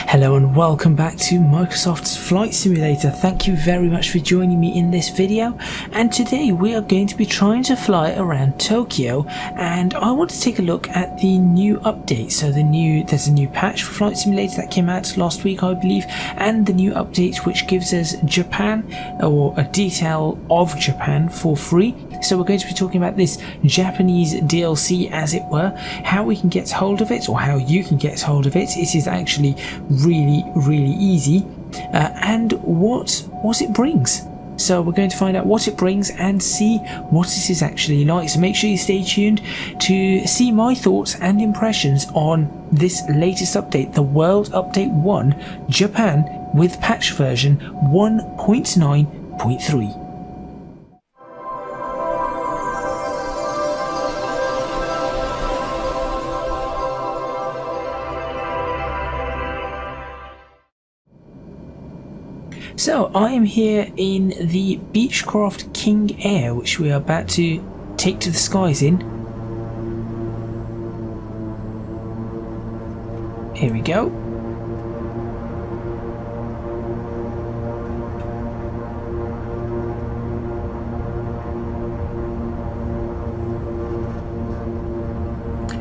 Hello and welcome back to Microsoft's Flight Simulator. Thank you very much for joining me in this video, and today we are going to be trying to fly around Tokyo, and I want to take a look at the new update. So there's a new patch for Flight Simulator that came out last week, I believe, and the new update which gives us Japan, or a detail of Japan, for free. So we're going to be talking about this Japanese DLC, as it were, how we can get hold of it, or how you can get hold of it. It is actually really easy, and what it brings. So we're going to find out what it brings and see what it is actually like. So make sure you stay tuned to see my thoughts and impressions on this latest update, the World Update 1 Japan, with patch version 1.9.3. So I am here in the Beechcraft KingAir, which we are about to take to the skies in. Here we go.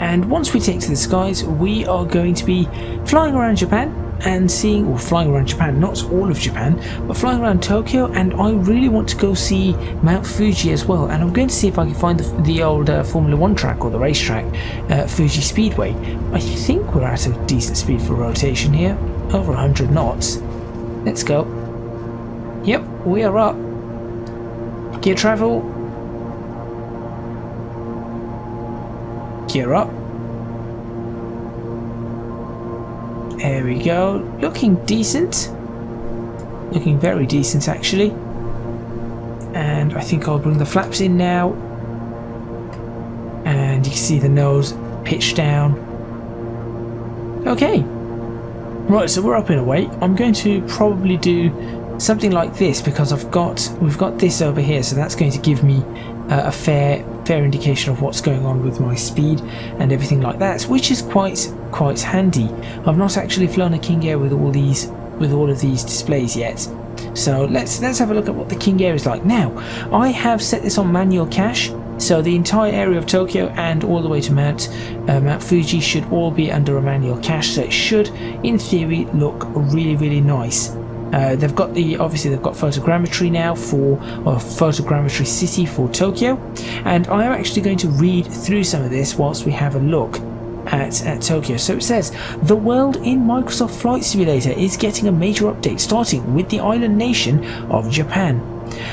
And once we take to the skies, we are going to be flying around Japan and seeing, or flying around Japan, not all of Japan, but flying around Tokyo. And I really want to go see Mount Fuji as well, and I'm going to see if I can find the old Formula 1 track, or the racetrack, Fuji Speedway. I think we're at a decent speed for rotation here, over 100 knots. Let's go. Yep, we are up. Gear travel. Gear up. There we go, looking decent, looking very decent actually, and I think I'll bring the flaps in now, and you can see the nose pitched down. Okay, right, so we're up in a way. I'm going to probably do something like this, because we've got this over here, so that's going to give me a fair indication of what's going on with my speed and everything like that, which is quite handy. I've not actually flown a KingAir with all of these displays yet, so let's have a look at what the KingAir is like. Now, I have set this on manual cache, so the entire area of Tokyo and all the way to Mount Fuji should all be under a manual cache, so it should, in theory, look really nice. They've got photogrammetry now photogrammetry city for Tokyo, and I am actually going to read through some of this whilst we have a look at Tokyo. So it says, the world in Microsoft Flight Simulator is getting a major update, starting with the island nation of Japan.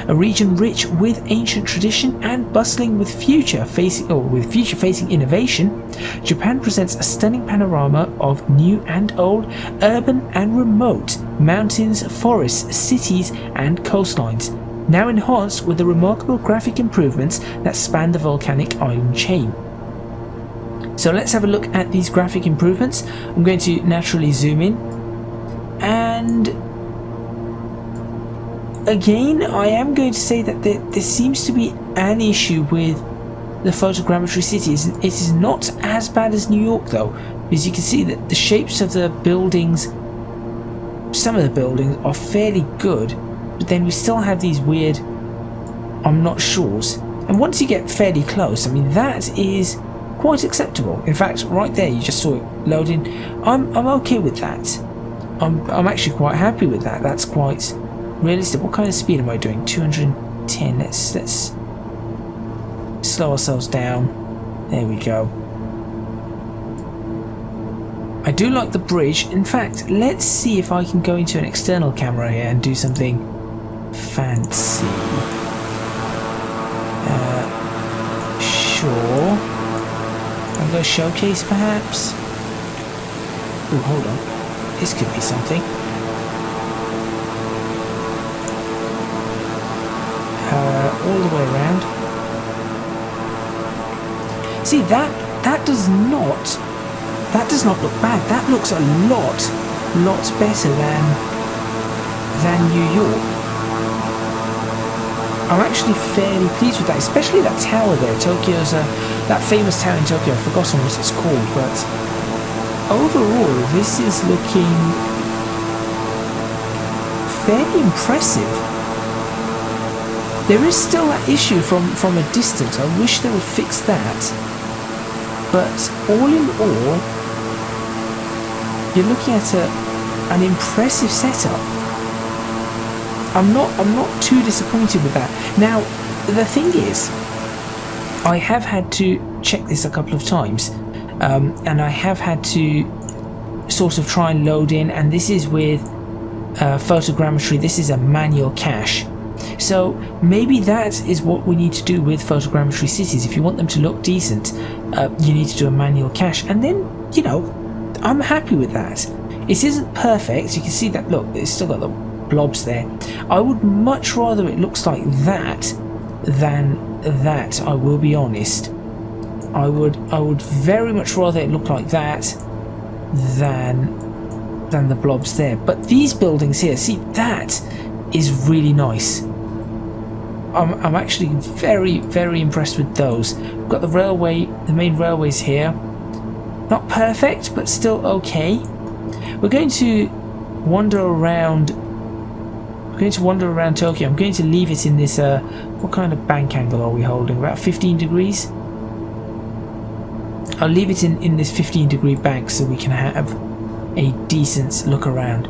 A region rich with ancient tradition and bustling with future-facing innovation, Japan presents a stunning panorama of new and old, urban and remote, mountains, forests, cities and coastlines, now enhanced with the remarkable graphic improvements that span the volcanic island chain. So let's have a look at these graphic improvements. I'm going to naturally zoom in, and again, I am going to say that there seems to be an issue with the photogrammetry city. It is not as bad as New York though, because you can see that the shapes of the buildings, some of the buildings are fairly good, but then we still have these weird I'm not sures. And once you get fairly close, I mean, that is quite acceptable. In fact, right there you just saw it loading. I'm okay with that. I'm actually quite happy with that. That's quite realistic. What kind of speed am I doing? 210. Let's slow ourselves down. There we go. I do like the bridge. In fact, let's see if I can go into an external camera here and do something fancy. Sure. I'm going to showcase perhaps. Oh, hold on. This could be something. All the way around. See, that does not look bad. That looks a lot better than New York. I'm actually fairly pleased with that, especially that tower there. Tokyo's that famous tower in Tokyo. I've forgotten what it's called, but overall this is looking fairly impressive. There is still that issue from a distance. I wish they would fix that. But all in all, you're looking at an impressive setup. I'm not too disappointed with that. Now, the thing is, I have had to check this a couple of times, and I have had to sort of try and load in, and this is with photogrammetry. This is a manual cache. So maybe that is what we need to do with photogrammetry cities. If you want them to look decent, you need to do a manual cache, and then, you know, I'm happy with that. It isn't perfect. You can see that, look, it's still got the blobs there. I would much rather it looks like that than that, I will be honest. I would very much rather it look like that than the blobs there. But these buildings here, see, that is really nice. I'm actually very, very impressed with those. We've got the railway, the main railways here. Not perfect, but still okay. We're going to wander around. We're going to wander around Tokyo. I'm going to leave it in this. What kind of bank angle are we holding? About 15 degrees. I'll leave it in this 15-degree bank so we can have a decent look around.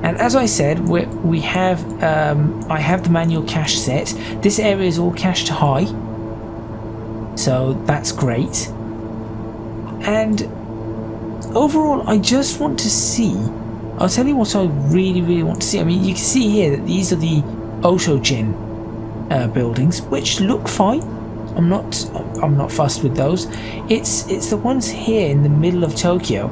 And as I said, we have I have the manual cache set. This area is all cached to high, so that's great. And overall, I just want to see. I'll tell you what I really, really want to see. I mean, you can see here that these are the Autogen buildings, which look fine. I'm not fussed with those. It's the ones here in the middle of Tokyo.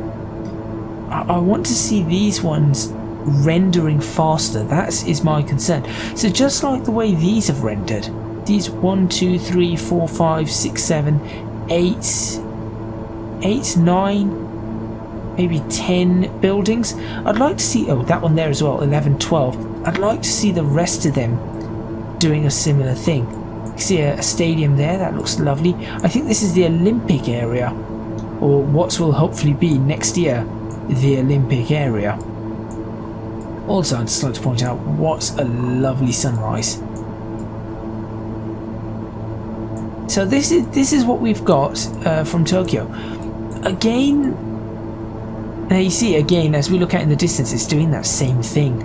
I want to see these ones rendering faster. That is my concern. So just like the way these have rendered, these 1, 2, 3, 4, 5, 6, 7, 8, 9, maybe 10 buildings. I'd like to see, oh, that one there as well, 11, 12. I'd like to see the rest of them doing a similar thing. You see a stadium there, that looks lovely. I think this is the Olympic area, or what will hopefully be next year the Olympic area. Also, I'd just like to point out, what a lovely sunrise. So this is what we've got from Tokyo. Again, now you see again, as we look out in the distance, it's doing that same thing.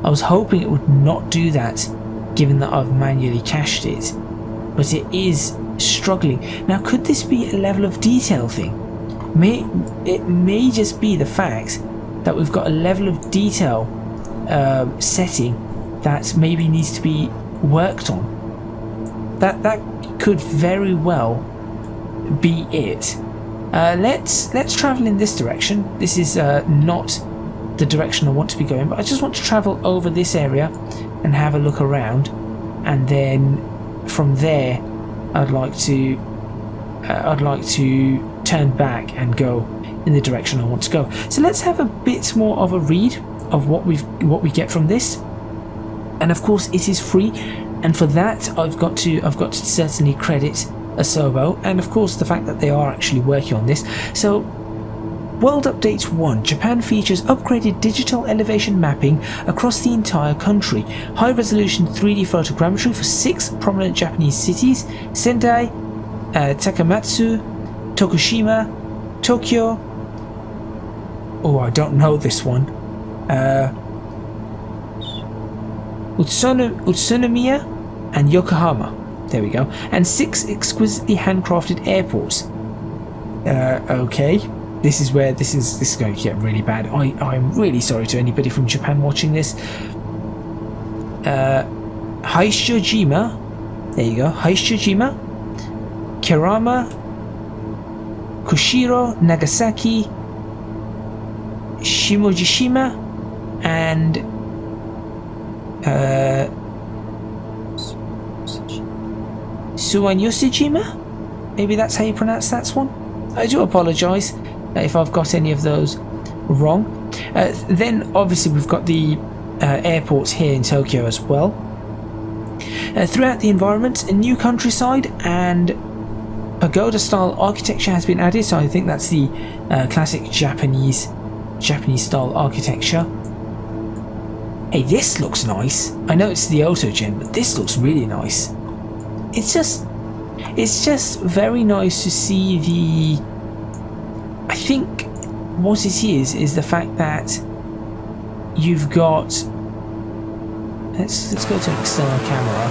I was hoping it would not do that, given that I've manually cached it, but it is struggling. Now, could this be a level of detail thing? It may just be the fact that we've got a level of detail setting that maybe needs to be worked on. That could very well be it. Let's travel in this direction. This is not the direction I want to be going, but I just want to travel over this area and have a look around, and then from there I'd like to turn back and go in the direction I want to go. So let's have a bit more of a read of what we get from this. And of course it is free, and for that I've got to certainly credit Asobo, and of course the fact that they are actually working on this. So World Update 1. Japan features upgraded digital elevation mapping across the entire country. High-resolution 3D photogrammetry for 6 prominent Japanese cities: Sendai, Takamatsu, Tokushima, Tokyo. Oh, I don't know this one. Utsunomiya and Yokohama. There we go. And 6 exquisitely handcrafted airports. Okay. This is where this is going to get really bad. I'm really sorry to anybody from Japan watching this. Haishojima. There you go. Haishojima, Kerama, Kushiro, Nagasaki, Shimojishima, and Suwanyosejima? Maybe that's how you pronounce that one? I do apologise if I've got any of those wrong. Then obviously we've got the airports here in Tokyo as well. Throughout the environment, a new countryside and pagoda style architecture has been added, so I think that's the classic Japanese style architecture. Hey, this looks nice. I know it's the Autogen, but this looks really nice. It's just very nice to see the... I think what it is the fact that you've got... Let's go to an external camera.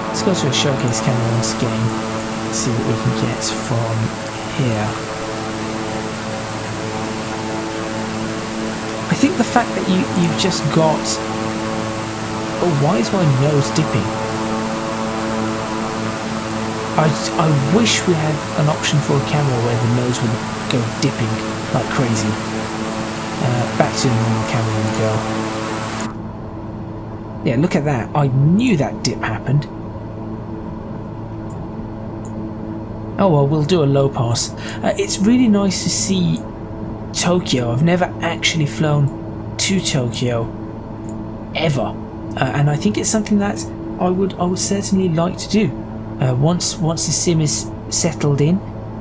Let's go to a showcase camera once again. Let's see what we can get from here. I think the fact that you've just got... Oh, why is my nose dipping? I wish we had an option for a camera where the nose would go dipping like crazy. Back to the normal camera we go. Yeah, look at that. I knew that dip happened. Oh well, we'll do a low pass. It's really nice to see Tokyo. I've never actually flown to Tokyo ever, and I think it's something that I would certainly like to do. Once the sim is settled in,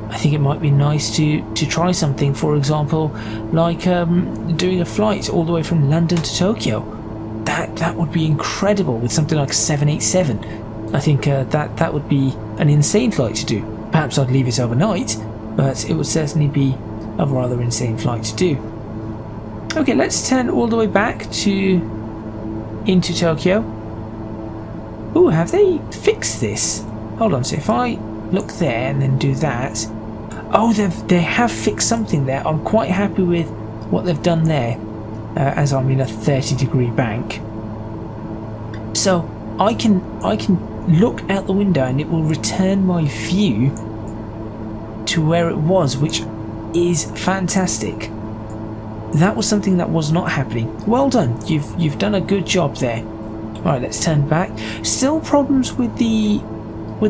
I think it might be nice to try something. For example, like doing a flight all the way from London to Tokyo. That would be incredible with something like a 787. I think that would be an insane flight to do. Perhaps I'd leave it overnight, but it would certainly be a rather insane flight to do. Okay, let's turn all the way back into Tokyo. Ooh, have they fixed this? Hold on, so if I look there and then do that... Oh, they have fixed something there. I'm quite happy with what they've done there, as I'm in a 30-degree bank. So I can look out the window and it will return my view to where it was, which is fantastic. That was something that was not happening. Well done. You've done a good job there. Alright, let's turn back. Still problems with the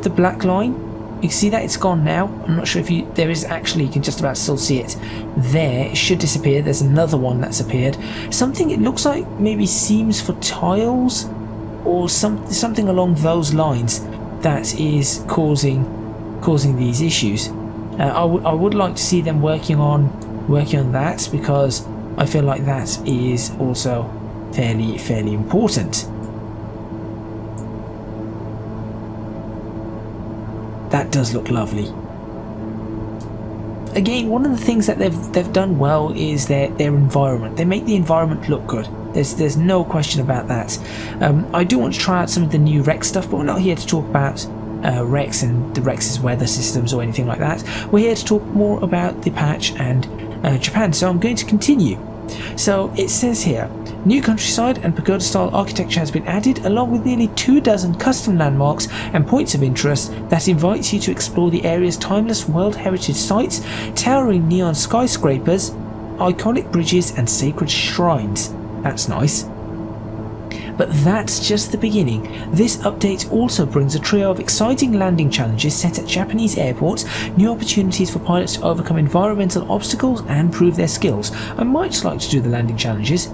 black line. You can see that it's gone now. I'm not sure if there is actually, you can just about still see it there. It should disappear. There's another one that's appeared. Something, it looks like maybe seams for tiles or something along those lines that is causing these issues. I would like to see them working on that, because I feel like that is also fairly important. That does look lovely. Again, one of the things that they've done well is their environment. They make the environment look good. There's no question about that. I do want to try out some of the new Rex stuff, but we're not here to talk about Rex and the Rex's weather systems or anything like that. We're here to talk more about the patch and Japan, so I'm going to continue. So it says here, new countryside and pagoda style architecture has been added, along with nearly 24 custom landmarks and points of interest that invites you to explore the area's timeless World Heritage sites, towering neon skyscrapers, iconic bridges and sacred shrines. That's nice. But that's just the beginning. This update also brings a trio of exciting landing challenges set at Japanese airports, new opportunities for pilots to overcome environmental obstacles and prove their skills. I might like to do the landing challenges.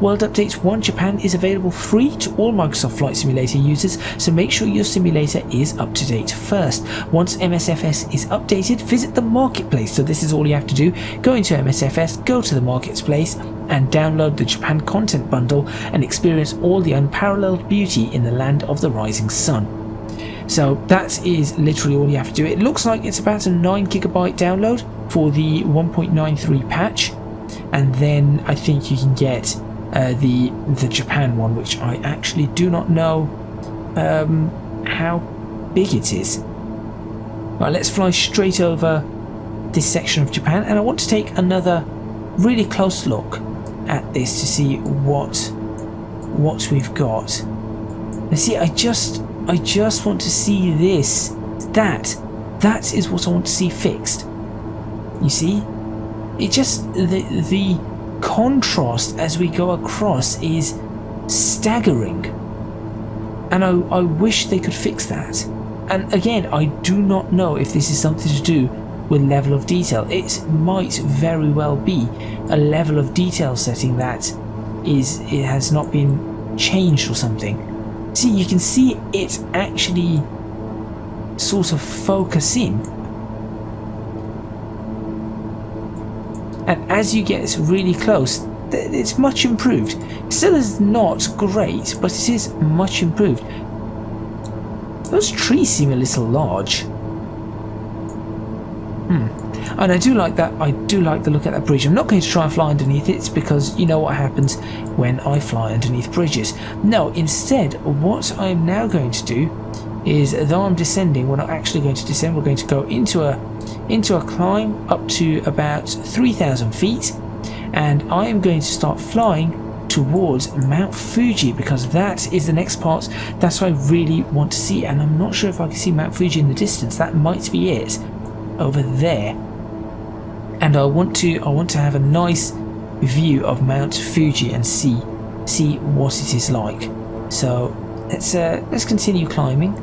World Update 1 Japan is available free to all Microsoft Flight Simulator users, so make sure your simulator is up to date first. Once MSFS is updated, visit the marketplace. So this is all you have to do. Go into MSFS, go to the marketplace, and download the Japan Content Bundle and experience all the unparalleled beauty in the land of the rising sun. So that is literally all you have to do. It looks like it's about a 9 GB download for the 1.93 patch, and then I think you can get the Japan one, which I actually do not know how big it is. Right, let's fly straight over this section of Japan, and I want to take another really close look at this to see what we've got. Now see, I just want to see this. That is what I want to see fixed. You see, it just the contrast as we go across is staggering, and I wish they could fix that. And again, I do not know if this is something to do with level of detail. It might very well be a level of detail setting that it has not been changed or something. See, you can see it actually sort of focus in, and as you get really close, it's much improved. It still is not great, but it is much improved. Those trees seem a little large. And I do like that. I do like the look at that bridge. I'm not going to try and fly underneath it because you know what happens when I fly underneath bridges. No, instead, what I'm now going to do is, though I'm descending, we're not actually going to descend. We're going to go into a climb up to about 3,000 feet, and I am going to start flying towards Mount Fuji because that is the next part that I really want to see. And I'm not sure if I can see Mount Fuji in the distance. That might be it over there. And I want to have a nice view of Mount Fuji and see what it is like. So let's continue climbing.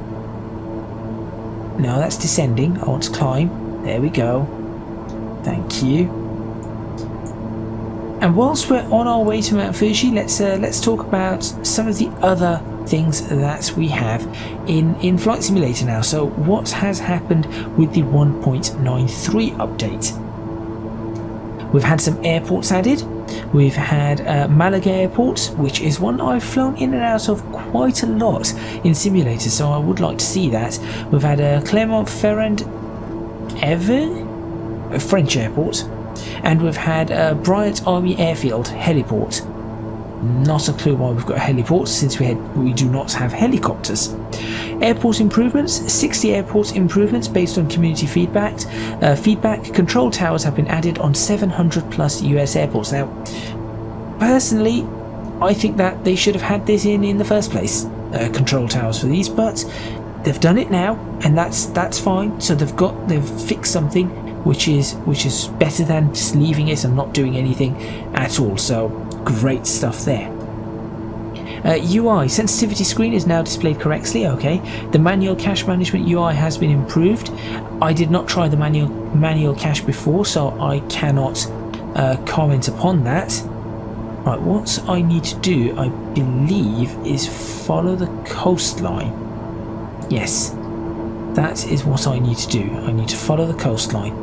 No, that's descending. I want to climb. There we go. Thank you. And whilst we're on our way to Mount Fuji, let's talk about some of the other things that we have in Flight Simulator now. So what has happened with the 1.93 update? We've had some airports added. We've had Malaga Airport, which is one I've flown in and out of quite a lot in simulators, so I would like to see that. We've had Clermont-Ferrand, a French airport, and we've had Bryant Army Airfield heliport. Not a clue why we've got a heliport since we do not have helicopters. Airport improvements, 60 airport improvements based on community feedback. Control towers have been added on 700 plus US airports. Now, personally, I think that they should have had this in the first place, control towers for these, but they've done it now, and that's fine. So they've fixed something which is better than just leaving it and not doing anything at all. So great stuff there. UI sensitivity screen is now displayed correctly. Okay, the manual cache management UI has been improved. I did not try the manual cache before, so I cannot comment upon that. Right, what I need to do, I believe, is follow the coastline. Yes, that is what I need to do. I need to follow the coastline.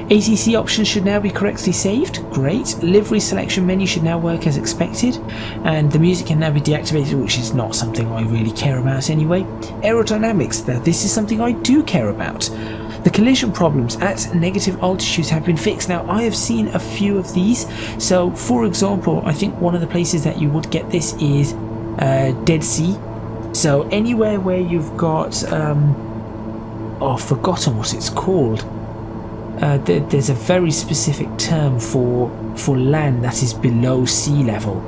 ATC options should now be correctly saved. Great. Livery selection menu should now work as expected, and the music can now be deactivated, which is not something I really care about anyway. Aerodynamics, now this is something I do care about. The collision problems at negative altitudes have been fixed. Now I have seen a few of these. So for example, I think one of the places that you would get this is Dead Sea. So anywhere where you've got I've forgotten what it's called. There's a very specific term for land that is below sea level.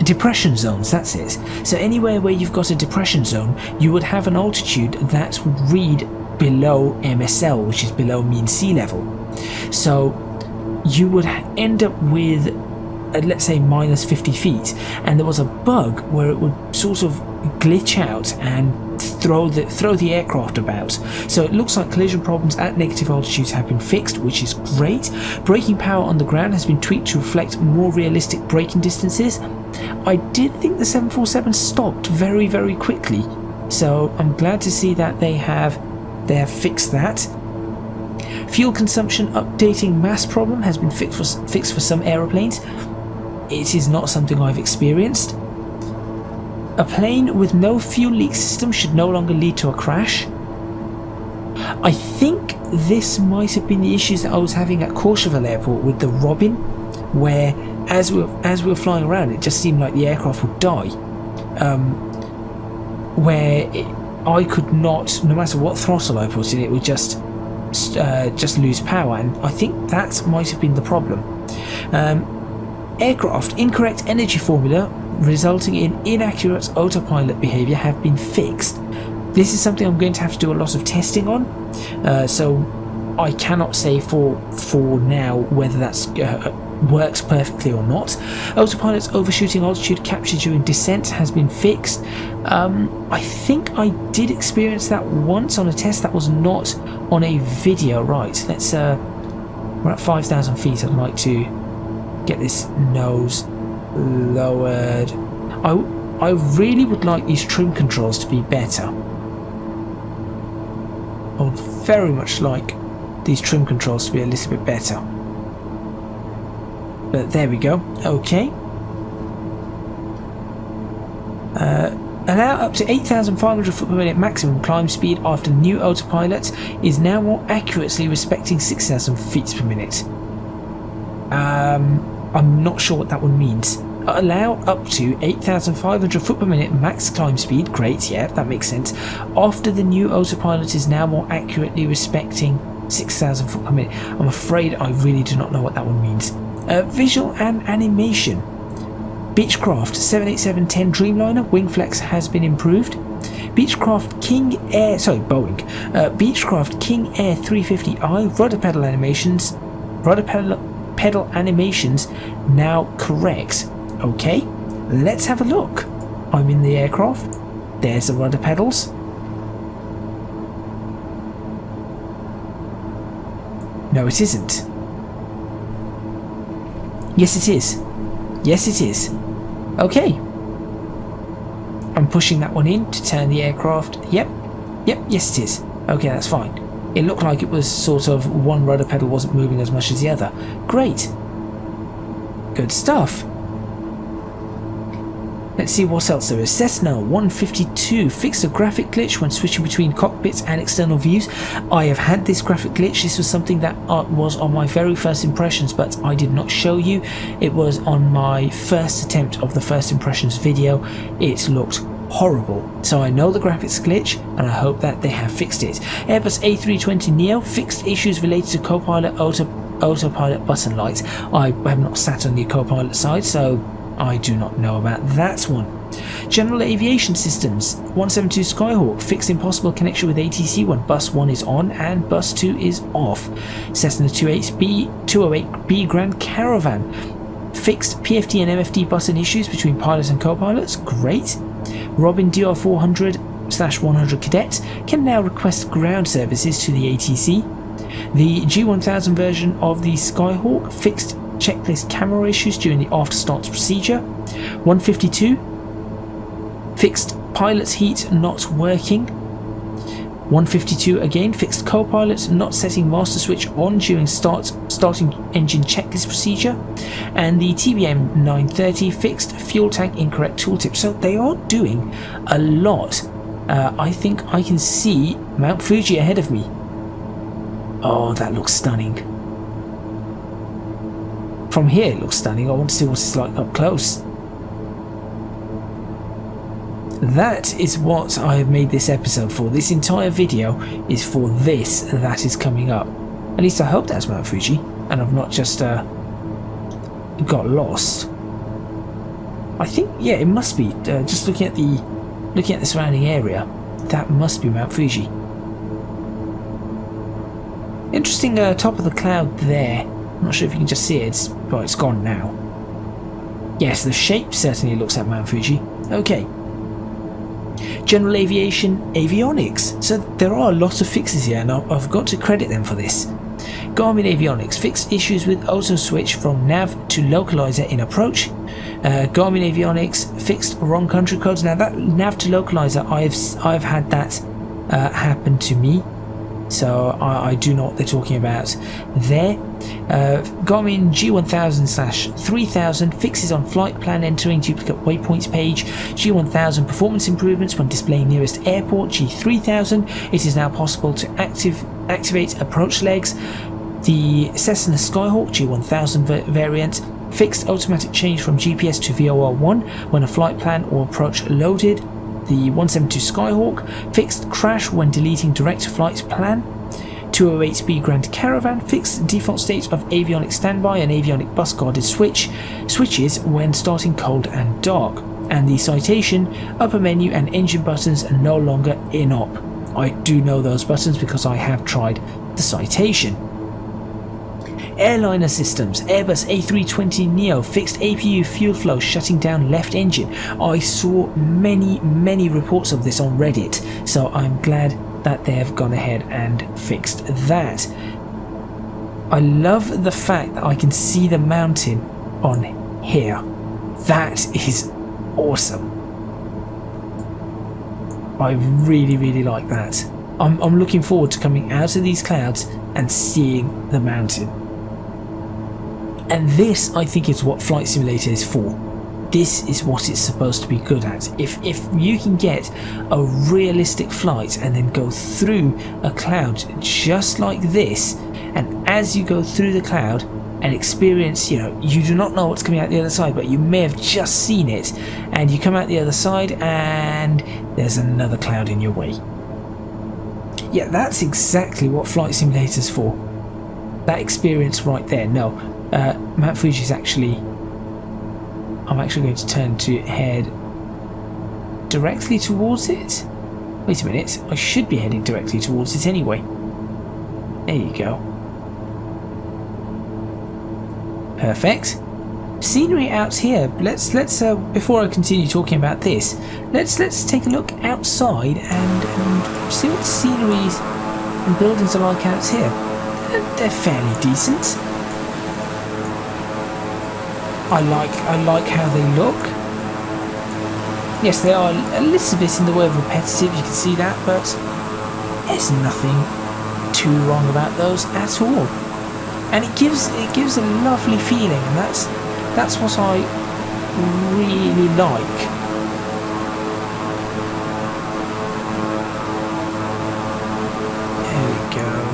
Depression zones, that's it. So anywhere where you've got a depression zone, you would have an altitude that would read below MSL, which is below mean sea level. So you would end up with let's say minus 50 feet, and there was a bug where it would sort of glitch out and throw the aircraft about. So it looks like collision problems at negative altitudes have been fixed, which is great. Braking power on the ground has been tweaked to reflect more realistic braking distances. I did think the 747 stopped very, very quickly, so I'm glad to see that they have fixed that. Fuel consumption updating mass problem has been fixed for some aeroplanes. It is not something I've experienced. A plane with no fuel leak system should no longer lead to a crash. I think this might have been the issues that I was having at Courchevel Airport with the Robin, where as we were flying around, it just seemed like the aircraft would die. I could not, no matter what throttle I put in, it would just lose power, and I think that might have been the problem. Aircraft incorrect energy formula resulting in inaccurate autopilot behavior have been fixed. This is something I'm going to have to do a lot of testing on, so I cannot say for now whether that's works perfectly or not. Autopilot's overshooting altitude capture during descent has been fixed. I think I did experience that once on a test that was not on a video. Right, let's we're at 5,000 feet. I'd like to get this nose lowered. I really would like these trim controls to be better. I would very much like these trim controls to be a little bit better. But there we go. Okay. Allow up to 8,500 foot per minute maximum climb speed after new autopilot is now more accurately respecting 6,000 feet per minute. I'm not sure what that one means. Allow up to 8,500 foot per minute max climb speed. Great, yeah, that makes sense. After the new autopilot is now more accurately respecting 6,000 foot per minute. I'm afraid I really do not know what that one means. Visual and animation. Beechcraft 787-10 Dreamliner wing flex has been improved. Beechcraft KingAir, sorry, Boeing. Beechcraft KingAir 350i rudder pedal animations now correct. Okay, let's have a look. I'm in the aircraft. There's the rudder pedals. No, it isn't. Yes, it is. Yes, it is. Okay. I'm pushing that one in to turn the aircraft. Yep, yes it is. Okay, that's fine. It looked like it was sort of one rudder pedal wasn't moving as much as the other. Great. Good stuff. Let's see what else there is. Cessna 152 fixed a graphic glitch when switching between cockpits and external views. I have had this graphic glitch. This was something that was on my very first impressions, but I did not show you. It was on my first attempt of the first impressions video. It looked horrible. So I know the graphics glitch and I hope that they have fixed it. Airbus A320neo fixed issues related to Copilot autopilot button lights. I have not sat on the Copilot side, so I do not know about that one. General Aviation Systems 172 Skyhawk fixed impossible connection with ATC when bus 1 is on and bus 2 is off. Cessna 208B Grand Caravan fixed PFD and MFD button issues between pilots and co-pilots. Great. Robin DR400/100 Cadet can now request ground services to the ATC. The G1000 version of the Skyhawk fixed checklist camera issues during the after starts procedure. 152 fixed pilot's heat not working. 152 again fixed co-pilot not setting master switch on during starting engine checklist procedure. And the TBM 930 fixed fuel tank incorrect tooltip. So they are doing a lot. I think I can see Mount Fuji ahead of me. Oh, that looks stunning. From here it looks stunning. I want to see what it's like up close. That is what I have made this episode for. This entire video is for this that is coming up. At least I hope that's Mount Fuji and I've not just got lost. I think, yeah, it must be. Just looking at the surrounding area, that must be Mount Fuji. Interesting top of the cloud there. I'm not sure if you can just see it. Well, it's gone now. Yes, the shape certainly looks like Mount Fuji. Okay. General Aviation Avionics. So there are a lot of fixes here and I've got to credit them for this. Garmin Avionics fixed issues with auto switch from nav to localizer in approach. Garmin Avionics fixed wrong country codes. Now that nav to localizer, I've had that happen to me. So I do know what they're talking about there. Garmin G1000/3000 fixes on flight plan entering duplicate waypoints page. G1000 performance improvements when displaying nearest airport. G3000, it is now possible to activate approach legs. The Cessna Skyhawk G1000 variant fixed automatic change from GPS to VOR1 when a flight plan or approach loaded. The 172 Skyhawk fixed crash when deleting direct flight plan. 208B Grand Caravan fixed default state of avionic standby and avionic bus guarded switches when starting cold and dark. And the Citation upper menu and engine buttons are no longer in-op. I do know those buttons because I have tried the Citation. Airliner systems, Airbus A320neo fixed APU fuel flow shutting down left engine. I saw many reports of this on Reddit, so I'm glad that they have gone ahead and fixed that. I love the fact that I can see the mountain on here. That is awesome. I really like that. I'm looking forward to coming out of these clouds and seeing the mountain. And this, I think, is what Flight Simulator is for. This is what it's supposed to be good at. If you can get a realistic flight and then go through a cloud just like this, and as you go through the cloud and experience, you do not know what's coming out the other side, but you may have just seen it, and you come out the other side and there's another cloud in your way. Yeah, that's exactly what Flight Simulator's for. That experience right there. No, Mount Fuji is actually... I'm actually going to turn to head directly towards it. Wait a minute, I should be heading directly towards it anyway. There you go. Perfect. Scenery out here. Let's before I continue talking about this, let's take a look outside and see what the sceneries and buildings are like out here. They're fairly decent. I like how they look. Yes, they are a little bit in the way of repetitive, you can see that, but there's nothing too wrong about those at all. And it gives a lovely feeling, and that's what I really like. There we go.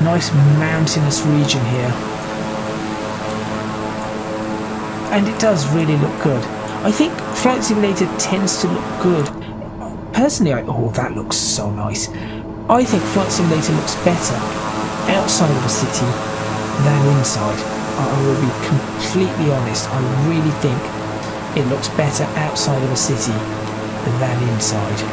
Nice mountainous region here, and it does really look good. I think Flight Simulator tends to look good. Personally, oh, that looks so nice. I think Flight Simulator looks better outside of a city than inside. I will be completely honest, I really think it looks better outside of a city than inside.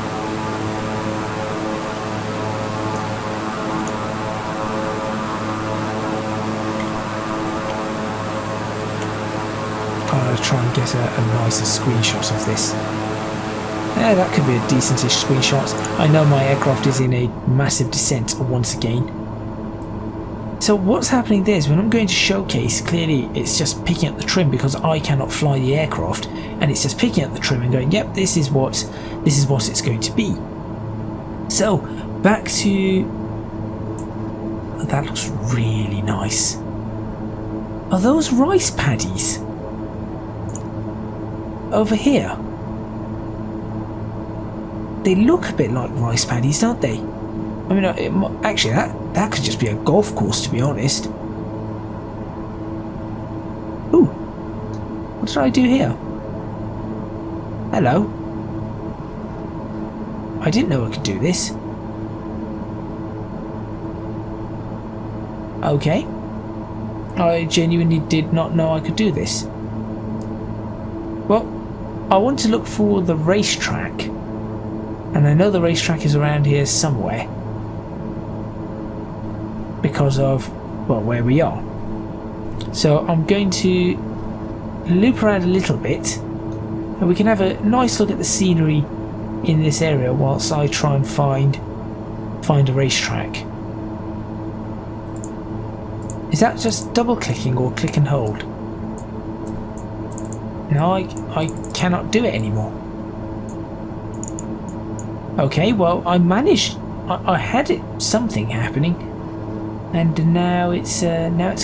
I'll try and get a nicer screenshot of this. Yeah, that could be a decentish screenshot. I know my aircraft is in a massive descent once again. So what's happening there is when I'm going to showcase, clearly it's just picking up the trim because I cannot fly the aircraft, and it's just picking up the trim and going, yep, this is what it's going to be. So back to... Oh, that looks really nice. Are those rice paddies? Over here, they look a bit like rice paddies, don't they? I mean, actually, that could just be a golf course, to be honest. Ooh, what did I do here? Hello. I didn't know I could do this. Okay. I genuinely did not know I could do this. Well, I want to look for the racetrack, and I know the racetrack is around here somewhere because of, well, where we are. So I'm going to loop around a little bit, and we can have a nice look at the scenery in this area whilst I try and find a racetrack. Is that just double clicking or click and hold? No, I cannot do it anymore. Okay, well, I managed. I had something happening, and now it's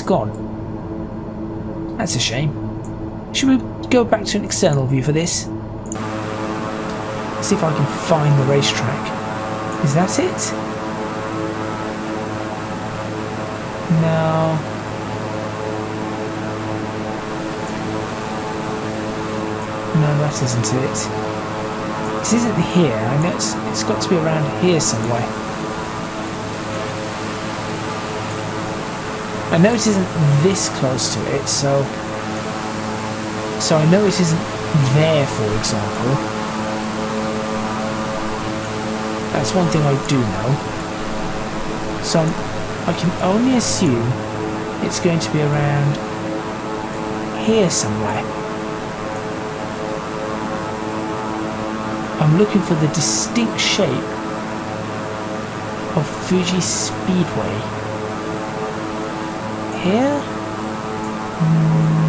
gone. That's a shame. Should we go back to an external view for this? See if I can find the racetrack. Is that it? No. No, that isn't it. This isn't here. I know it's got to be around here somewhere. I know it isn't this close to it, so I know it isn't there, for example. That's one thing I do know. So I can only assume it's going to be around here somewhere. I'm looking for the distinct shape of Fuji Speedway. Here?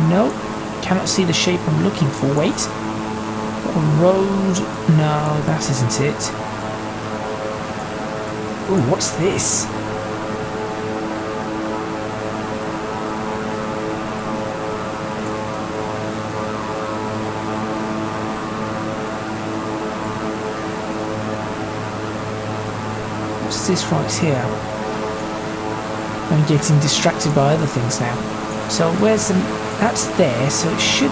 Nope. Cannot see the shape I'm looking for. Wait. A road? No, that isn't it. Ooh, what's this? what's this right here? I'm getting distracted by other things now. So where's the... That's there, so it should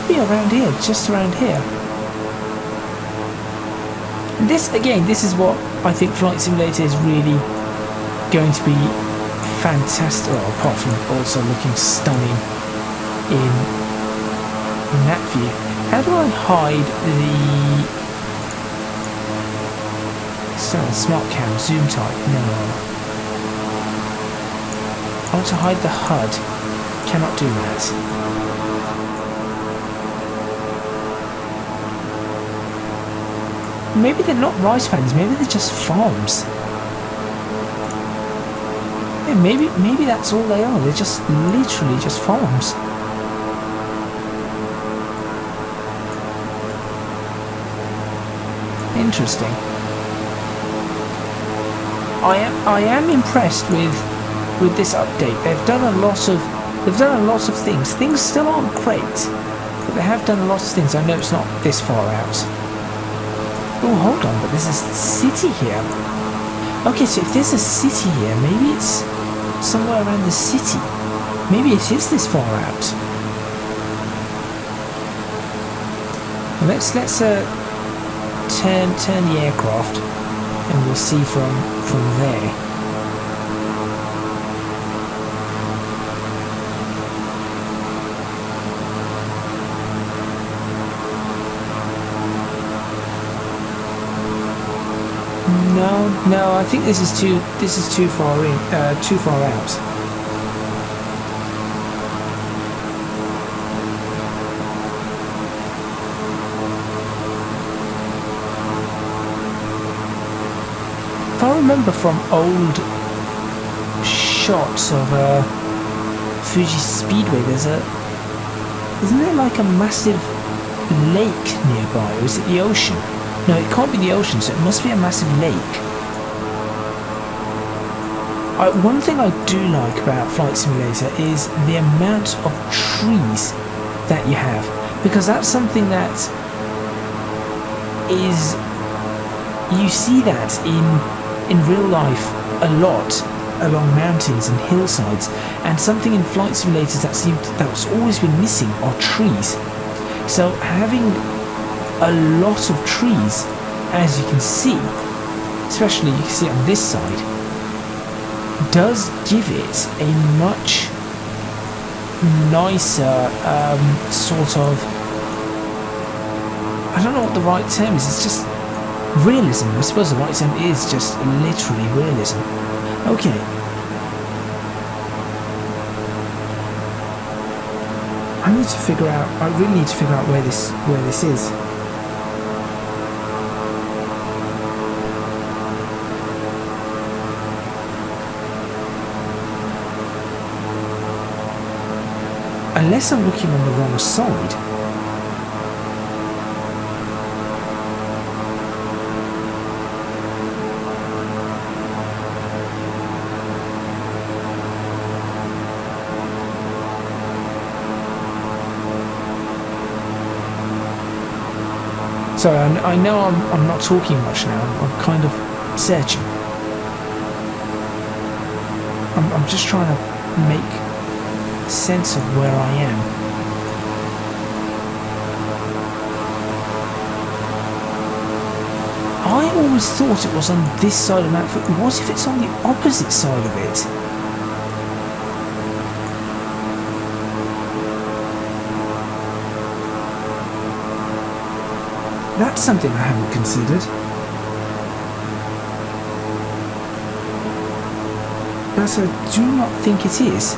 be around here, just around here. And this, again, this is what I think Flight Simulator is really going to be fantastic, well, apart from also looking stunning in that view. How do I hide the smart cam zoom type? No. I want to hide the HUD. Cannot do that. Maybe they're not rice paddies, maybe they're just farms. Yeah, maybe that's all they are. They're just literally just farms. Interesting. I am impressed with this update. They've done a lot of things. Things still aren't great, but they have done a lot of things. I know it's not this far out. Oh, hold on, but there's a city here. Okay, so if there's a city here, maybe it's somewhere around the city. Maybe it is this far out. Well, let's turn the aircraft, and we'll see from there. No, I think this is too far in, too far out. If I remember from old shots of Fuji Speedway, isn't there like a massive lake nearby, or is it the ocean? No, it can't be the ocean, so it must be a massive lake. One thing I do like about Flight Simulator is the amount of trees that you have, because that's something that is... You see that in real life a lot along mountains and hillsides, and something in Flight Simulators that's always been missing are trees. So having a lot of trees, as you can see, especially you can see on this side, does give it a much nicer sort of, I don't know what the right term is, it's just realism. I suppose the right term is just literally realism. Okay. I really need to figure out where this is. Unless I'm looking on the wrong side. Sorry, I know I'm not talking much now. I'm kind of searching. I'm just trying to make sense of where I am. I always thought it was on this side of Mount Fuji. What if it's on the opposite side of it? That's something I haven't considered. But I do not think it is.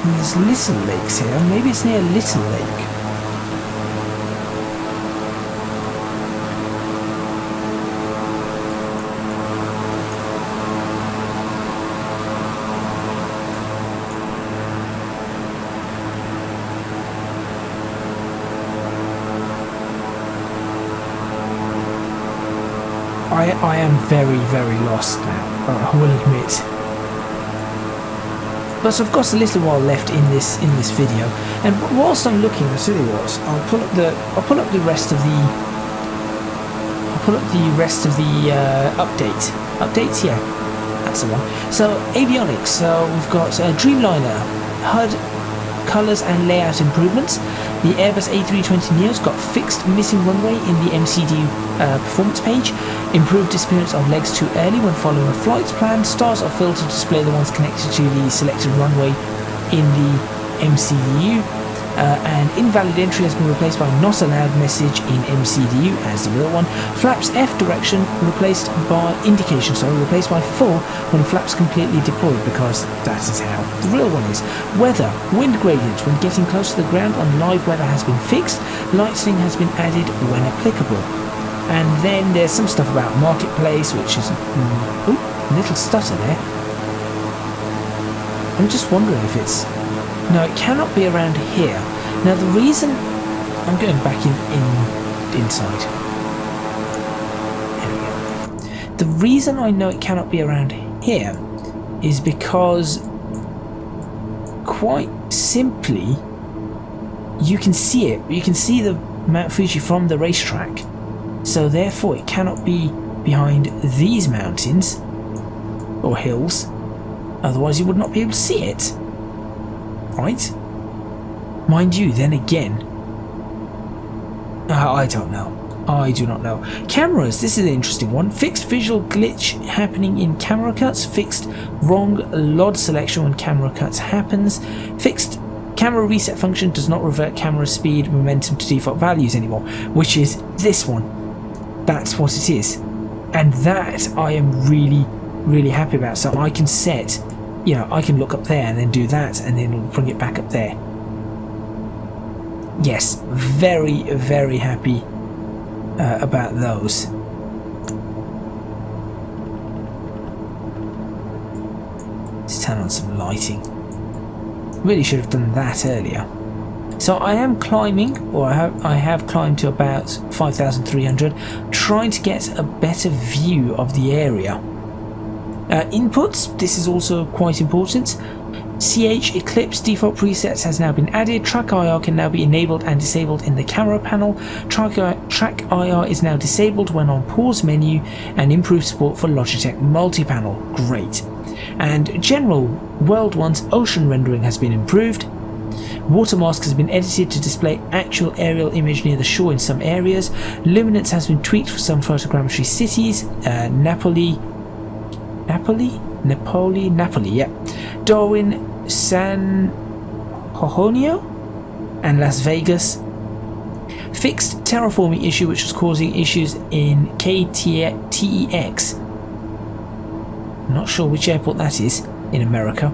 And there's little lakes here. Maybe it's near Little Lake. I am very, very lost now, I will admit. but I've got a little while left in this video, and whilst I'm looking, I'll tell you what, I'll pull up the rest of the updates. Yeah, that's the one. So Avionics. So we've got Dreamliner, HUD, colours and layout improvements. The Airbus A320neo's got fixed missing runway in the MCD performance page. Improved disappearance of legs too early when following a flight plan. Stars are filtered to display the ones connected to the selected runway in the MCDU. And invalid entry has been replaced by not allowed message in MCDU as the real one. Flaps F direction replaced by replaced by full when flaps completely deployed, because that is how the real one is. Weather, wind gradient when getting close to the ground on live weather has been fixed. Lightning has been added when applicable. And then there's some stuff about marketplace, which is a little stutter there. I'm just wondering if it's... No, it cannot be around here. Now the reason I'm going back inside. There we go. The reason I know it cannot be around here is because, quite simply, you can see it. You can see the Mount Fuji from the racetrack. So therefore it cannot be behind these mountains or hills. Otherwise you would not be able to see it. Right? Mind you, then again, I don't know. I do not know. Cameras, this is an interesting one. Fixed visual glitch happening in camera cuts. Fixed wrong LOD selection when camera cuts happens. Fixed camera reset function does not revert camera speed momentum to default values anymore, which is this one. That's what it is. And that I am really, really happy about. So I can set... You know, I can look up there and then do that, and then it'll bring it back up there. Yes, very, very happy about those. Let's turn on some lighting. Really should have done that earlier. So I am climbing, or I have climbed to about 5,300, trying to get a better view of the area. Inputs, this is also quite important. CH Eclipse default presets has now been added. Track IR can now be enabled and disabled in the camera panel. Track IR is now disabled when on pause menu, and improved support for Logitech multi-panel. Great. And general world ones, ocean rendering has been improved. Watermask has been edited to display actual aerial image near the shore in some areas. Luminance has been tweaked for some photogrammetry cities. Napoli, yeah. Darwin, San Jojonio, and Las Vegas. Fixed terraforming issue which was causing issues in KTEX. Not sure which airport that is in America.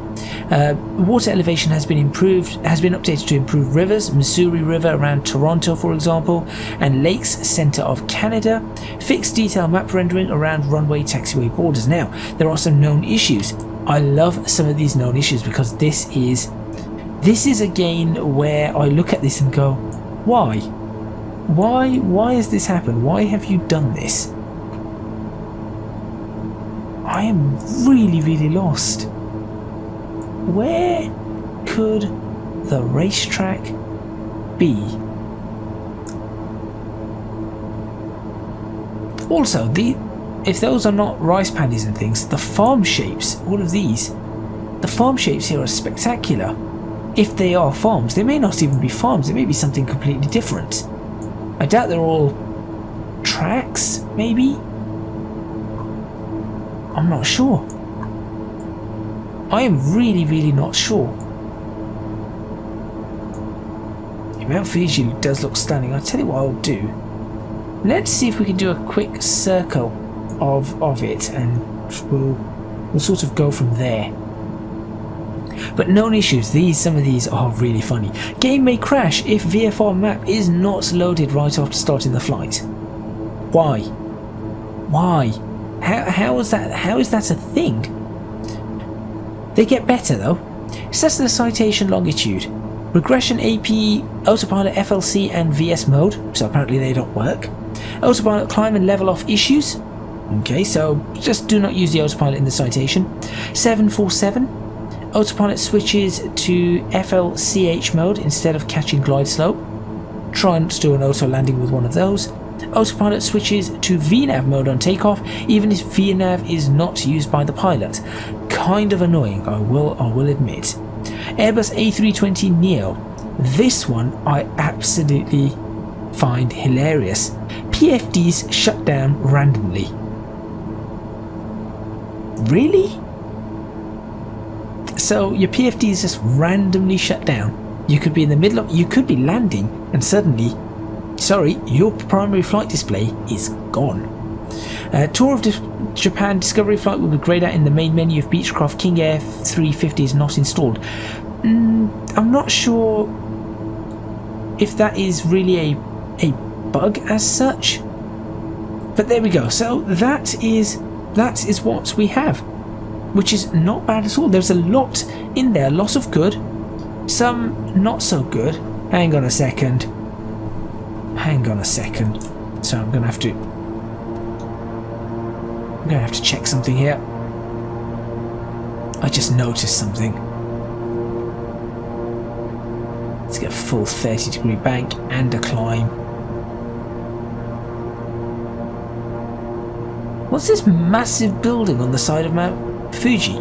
Water elevation has been updated to improve rivers, Missouri River around Toronto for example, and lakes centre of Canada. Fixed detail map rendering around runway taxiway borders. Now there are some known issues. I love some of these known issues because this is again where I look at this and go, why has this happened? Why have you done this? I am really, really lost. Where could the racetrack be? Also, if those are not rice paddies and things, the farm shapes, all of these, the farm shapes here are spectacular. If they are farms, they may not even be farms, they may be something completely different. I doubt they're all tracks, maybe? I'm not sure. I am really, really not sure. Mount Fuji does look stunning. I'll tell you what I'll do. Let's see if we can do a quick circle of it, and we'll sort of go from there. But known issues, some of these are really funny. Game may crash if VFR map is not loaded right after starting the flight. Why? How is that a thing? They get better though. Cessna citation longitude. Regression AP, autopilot FLC and VS mode, so apparently they don't work. Autopilot climb and level off issues. Okay, so just do not use the autopilot in the citation. 747. Autopilot switches to FLCH mode instead of catching glide slope. Try not to do an auto landing with one of those. Autopilot switches to VNAV mode on takeoff, even if VNAV is not used by the pilot. Kind of annoying, I will admit. Airbus A320neo. This one I absolutely find hilarious. PFDs shut down randomly. Really? So your PFD is just randomly shut down. You could be in the middle of, you could be landing and suddenly, sorry, your primary flight display is gone. Tour of Japan Discovery Flight will be grayed out in the main menu if Beechcraft KingAir 350 is not installed. I'm not sure if that is really a bug as such, but there we go. So that is what we have, which is not bad at all. There's a lot in there, lots of good, some not so good. Hang on a second. So I'm gonna have to check something here. I just noticed something. Let's get a full 30-degree bank and a climb. What's this massive building on the side of Mount Fuji?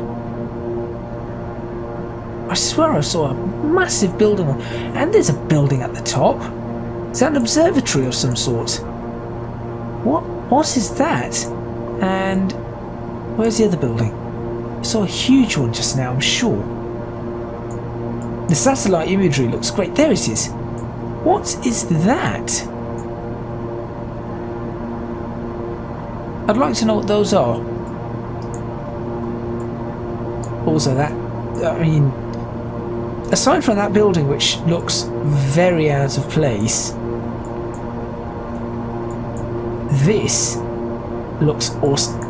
I swear I saw a massive building, and there's a building at the top. Is that an observatory of some sort? What is that? And where's the other building? I saw a huge one just now, I'm sure. The satellite imagery looks great. There it is. What is that? I'd like to know what those are. Also that, I mean, aside from that building which looks very out of place, this looks awesome.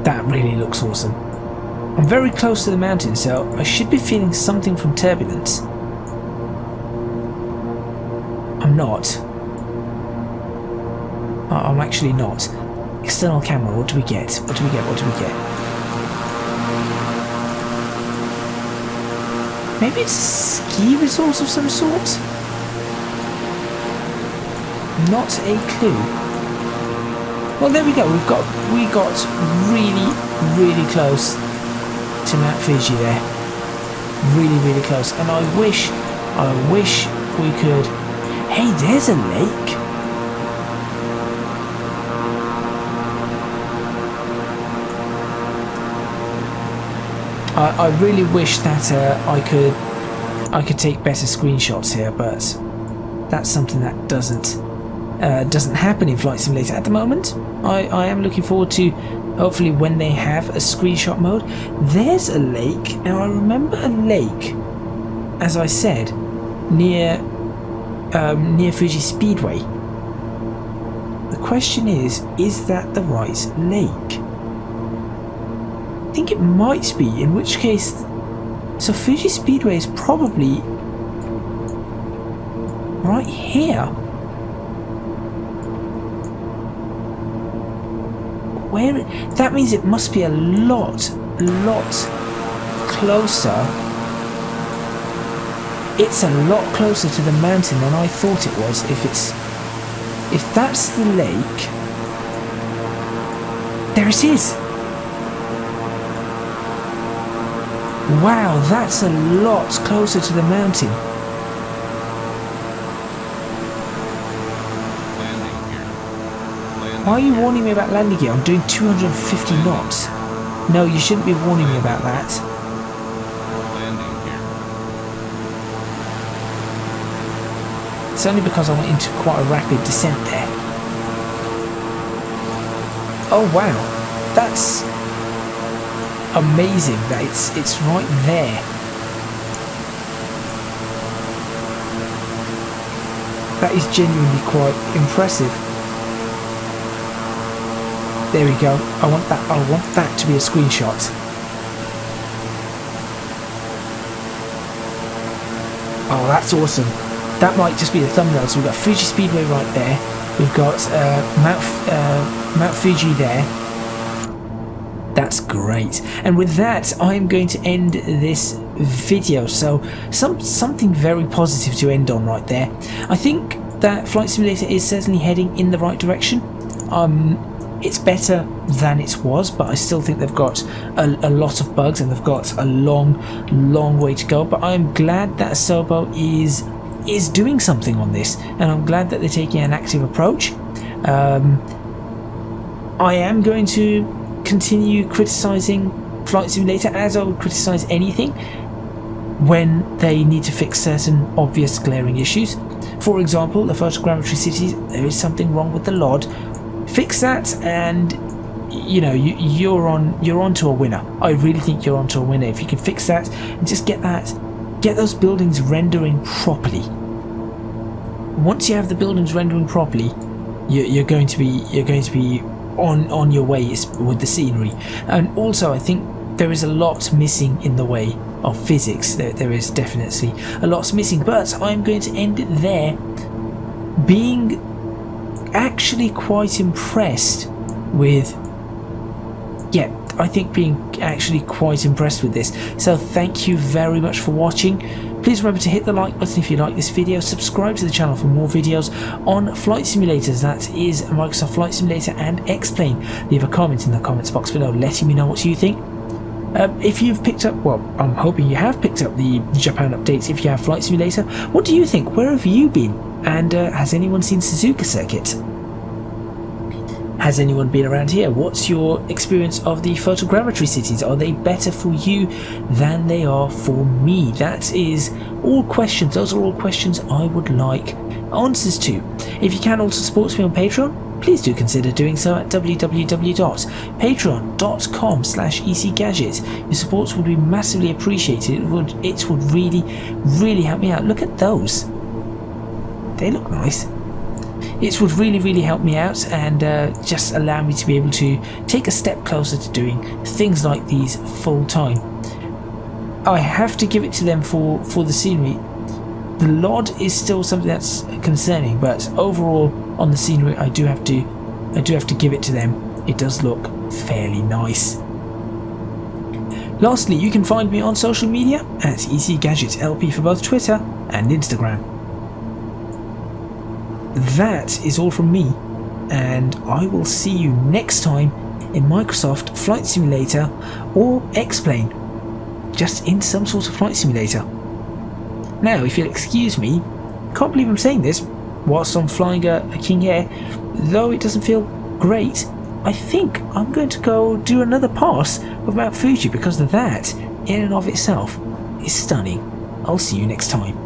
That really looks awesome. I'm very close to the mountain, so I should be feeling something from turbulence. I'm not. I'm actually not. External camera, what do we get? What do we get? Maybe it's a ski resort of some sort? Not a clue. Well, there we go. We got really close to Mount Fuji there. Really close. And I wish we could. Hey, there's a lake. I really wish that I could take better screenshots here, but that's something that doesn't happen in Flight Simulator at the moment. I am looking forward to hopefully when they have a screenshot mode. There's a lake. Now I remember a lake, as I said, near Fuji Speedway. The question is that the right lake? I think it might be, in which case, so Fuji Speedway is probably right here. Where? That means it must be a lot closer. It's a lot closer to the mountain than I thought it was. If that's the lake, there it is. Wow, that's a lot closer to the mountain. Why are you warning me about landing gear? I'm doing 250 knots. No, you shouldn't be warning me about that. It's only because I went into quite a rapid descent there. Oh wow, that's amazing that it's right there. That is genuinely quite impressive. There we go. I want that to be a screenshot. Oh, that's awesome. That might just be the thumbnail. So we've got Fuji Speedway right there. We've got Mount Fuji there. That's great. And with that, I'm going to end this video. So something very positive to end on right there. I think that Flight Simulator is certainly heading in the right direction. It's better than it was, but I still think they've got a lot of bugs and they've got a long way to go. But I'm glad that Asobo is doing something on this, and I'm glad that they're taking an active approach. I am going to continue criticizing Flight Simulator as I would criticize anything when they need to fix certain obvious glaring issues. For example, the photogrammetry cities, there is something wrong with the LOD. Fix that, and you know you're on to a winner. I really think you're on to a winner if you can fix that and just get those buildings rendering properly. Once you have the buildings rendering properly, you're going to be on your way with the scenery. And also, I think there is a lot missing in the way of physics. There is definitely a lot missing, but I'm going to end it there, being actually quite impressed with being actually quite impressed with this. So thank you very much for watching. Please remember to hit the like button if you like this video, subscribe to the channel for more videos on flight simulators, that is Microsoft Flight Simulator and X-Plane. Leave a comment in the comments box below letting me know what you think. If you've picked up, well, I'm hoping you have picked up the Japan updates if you have Flight Simulator. What do you think? Where have you been? And has anyone seen Suzuka Circuit? Has anyone been around here? What's your experience of the photogrammetry cities? Are they better for you than they are for me? That is all questions. Those are all questions I would like answers to. If you can also support me on Patreon, please do consider doing so at www.patreon.com/ecgadget. Your support would be massively appreciated. It would really help me out. Look at those. They look nice. It would really help me out and just allow me to be able to take a step closer to doing things like these full time. I have to give it to them for the scenery. The LOD is still something that's concerning, but overall on the scenery I do have to give it to them. It does look fairly nice. Lastly, you can find me on social media at ecgadgetlp for both Twitter and Instagram. That is all from me, and I will see you next time in Microsoft Flight Simulator or X-Plane, just in some sort of flight simulator. Now, if you'll excuse me, can't believe I'm saying this whilst I'm flying a KingAir, though it doesn't feel great. I think I'm going to go do another pass of Mount Fuji because that, in and of itself, is stunning. I'll see you next time.